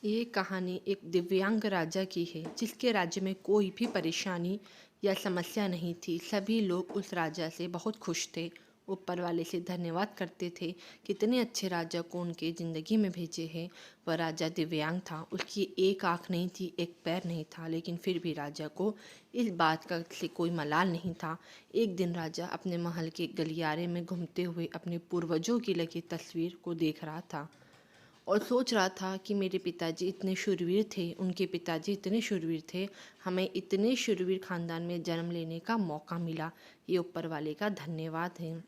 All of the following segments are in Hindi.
ये कहानी एक दिव्यांग राजा की है जिसके राज्य में कोई भी परेशानी या समस्या नहीं थी। सभी लोग उस राजा से बहुत खुश थे। ऊपर वाले से धन्यवाद करते थे। कितने अच्छे राजा को उनके ज़िंदगी में भेजे हैं। वह राजा दिव्यांग था, उसकी एक आँख नहीं थी, एक पैर नहीं था, लेकिन फिर भी राजा को इस बात का से कोई मलाल नहीं था। एक दिन राजा अपने महल के गलियारे में घूमते हुए अपने पूर्वजों की लगी तस्वीर को देख रहा था और सोच रहा था कि मेरे पिताजी इतने शूरवीर थे, उनके पिताजी इतने शूरवीर थे, हमें इतने शूरवीर खानदान में जन्म लेने का मौका मिला। ये ऊपर वाले का धन्यवाद है।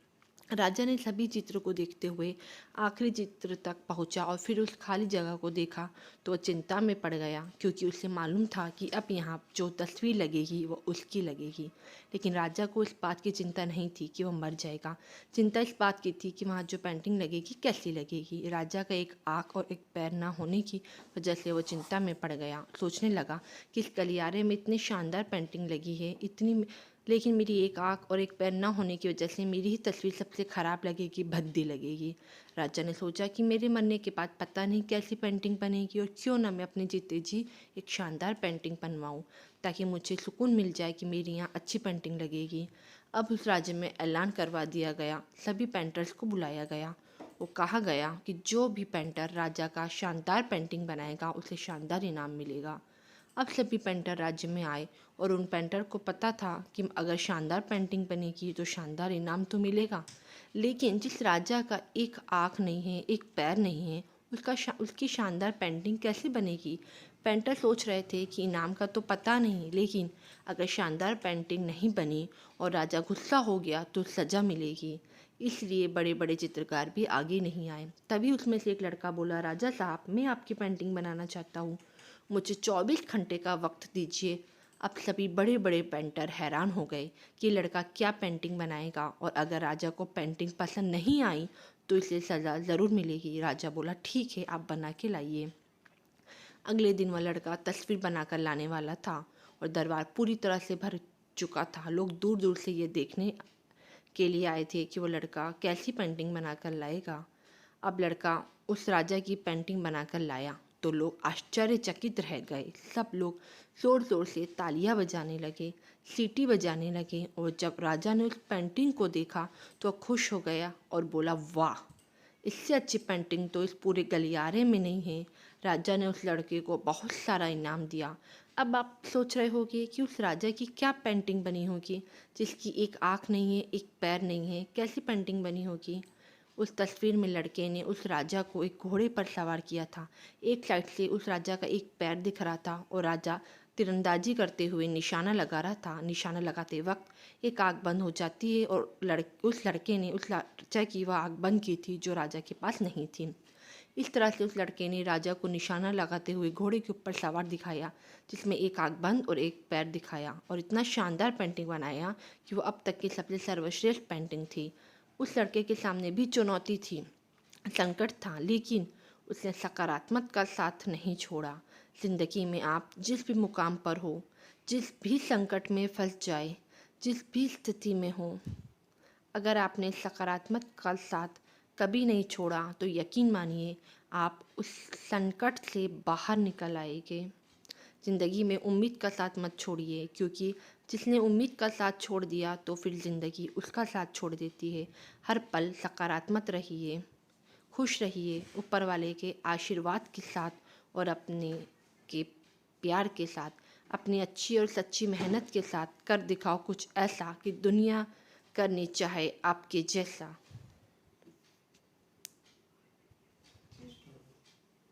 राजा ने सभी चित्र को देखते हुए आखिरी चित्र तक पहुंचा और फिर उस खाली जगह को देखा तो वह चिंता में पड़ गया, क्योंकि उसे मालूम था कि अब यहाँ जो तस्वीर लगेगी वह उसकी लगेगी। लेकिन राजा को इस बात की चिंता नहीं थी कि वह मर जाएगा। चिंता इस बात की थी कि वहाँ जो पेंटिंग लगेगी कैसी लगेगी। राजा का एक आँख और एक पैर ना होने की वजह से वो चिंता में पड़ गया। सोचने लगा कि इस गलियारे में इतनी शानदार पेंटिंग लगी है, लेकिन मेरी एक आँख और एक पैर न होने की वजह से मेरी ही तस्वीर सबसे ख़राब लगेगी, भद्दी लगेगी। राजा ने सोचा कि मेरे मरने के बाद पता नहीं कैसी पेंटिंग बनेगी, और क्यों ना मैं अपने जीते जी एक शानदार पेंटिंग बनवाऊँ, ताकि मुझे सुकून मिल जाए कि मेरी यहाँ अच्छी पेंटिंग लगेगी। अब उस राज्य में ऐलान करवा दिया गया, सभी पेंटर्स को बुलाया गया। वो कहा गया कि जो भी पेंटर राजा का शानदार पेंटिंग बनाएगा उसे शानदार इनाम मिलेगा। अब सभी पेंटर राज्य में आए और उन पेंटर को पता था कि अगर शानदार पेंटिंग बनेगी तो शानदार इनाम तो मिलेगा। लेकिन जिस राजा का एक आँख नहीं है, एक पैर नहीं है, उसकी शानदार पेंटिंग कैसे बनेगी। पेंटर सोच रहे थे कि इनाम का तो पता नहीं, लेकिन अगर शानदार पेंटिंग नहीं बनी और राजा गुस्सा हो गया तो सज़ा मिलेगी। इसलिए बड़े बड़े चित्रकार भी आगे नहीं आए। तभी उसमें से एक लड़का बोला, राजा साहब, मैं आपकी पेंटिंग बनाना चाहता हूँ, मुझे 24 घंटे का वक्त दीजिए। अब सभी बड़े बड़े पेंटर हैरान हो गए कि लड़का क्या पेंटिंग बनाएगा, और अगर राजा को पेंटिंग पसंद नहीं आई तो इसे सज़ा ज़रूर मिलेगी। राजा बोला, ठीक है, आप बना के लाइए। अगले दिन वह लड़का तस्वीर बनाकर लाने वाला था और दरबार पूरी तरह से भर चुका था। लोग दूर दूर से ये देखने के लिए आए थे कि वो लड़का कैसी पेंटिंग बनाकर लाएगा। अब लड़का उस राजा की पेंटिंग बनाकर लाया तो लोग आश्चर्यचकित रह गए। सब लोग ज़ोर ज़ोर से तालियां बजाने लगे, सीटी बजाने लगे, और जब राजा ने उस पेंटिंग को देखा तो वह खुश हो गया और बोला, वाह, इससे अच्छी पेंटिंग तो इस पूरे गलियारे में नहीं है। राजा ने उस लड़के को बहुत सारा इनाम दिया। अब आप सोच रहे होंगे कि उस राजा की क्या पेंटिंग बनी होगी, जिसकी एक आँख नहीं है, एक पैर नहीं है, कैसी पेंटिंग बनी होगी। उस तस्वीर में लड़के ने उस राजा को एक घोड़े पर सवार किया था। एक साइड से उस राजा का एक पैर दिख रहा था और राजा तीरंदाजी करते हुए निशाना लगा रहा था। निशाना लगाते वक्त एक आग बंद हो जाती है और उस लड़के ने उस राजा की वह आग बंद की थी जो राजा के पास नहीं थी। इस तरह से उस लड़के ने राजा को निशाना लगाते हुए घोड़े के ऊपर सवार दिखाया, जिसमें एक आँख बंद और एक पैर दिखाया, और इतना शानदार पेंटिंग बनाया कि वो अब तक की सबसे सर्वश्रेष्ठ पेंटिंग थी। उस लड़के के सामने भी चुनौती थी, संकट था, लेकिन उसने सकारात्मक का साथ नहीं छोड़ा। जिंदगी में आप जिस भी मुकाम पर हो, जिस भी संकट में फंस जाए, जिस भी स्थिति में हो, अगर आपने सकारात्मक का साथ कभी नहीं छोड़ा तो यकीन मानिए आप उस संकट से बाहर निकल आएंगे। ज़िंदगी में उम्मीद का साथ मत छोड़िए, क्योंकि जिसने उम्मीद का साथ छोड़ दिया तो फिर ज़िंदगी उसका साथ छोड़ देती है। हर पल सकारात्मक रहिए, खुश रहिए, ऊपर वाले के आशीर्वाद के साथ और अपने के प्यार के साथ, अपनी अच्छी और सच्ची मेहनत के साथ कर दिखाओ कुछ ऐसा कि दुनिया करनी चाहे आपके जैसा।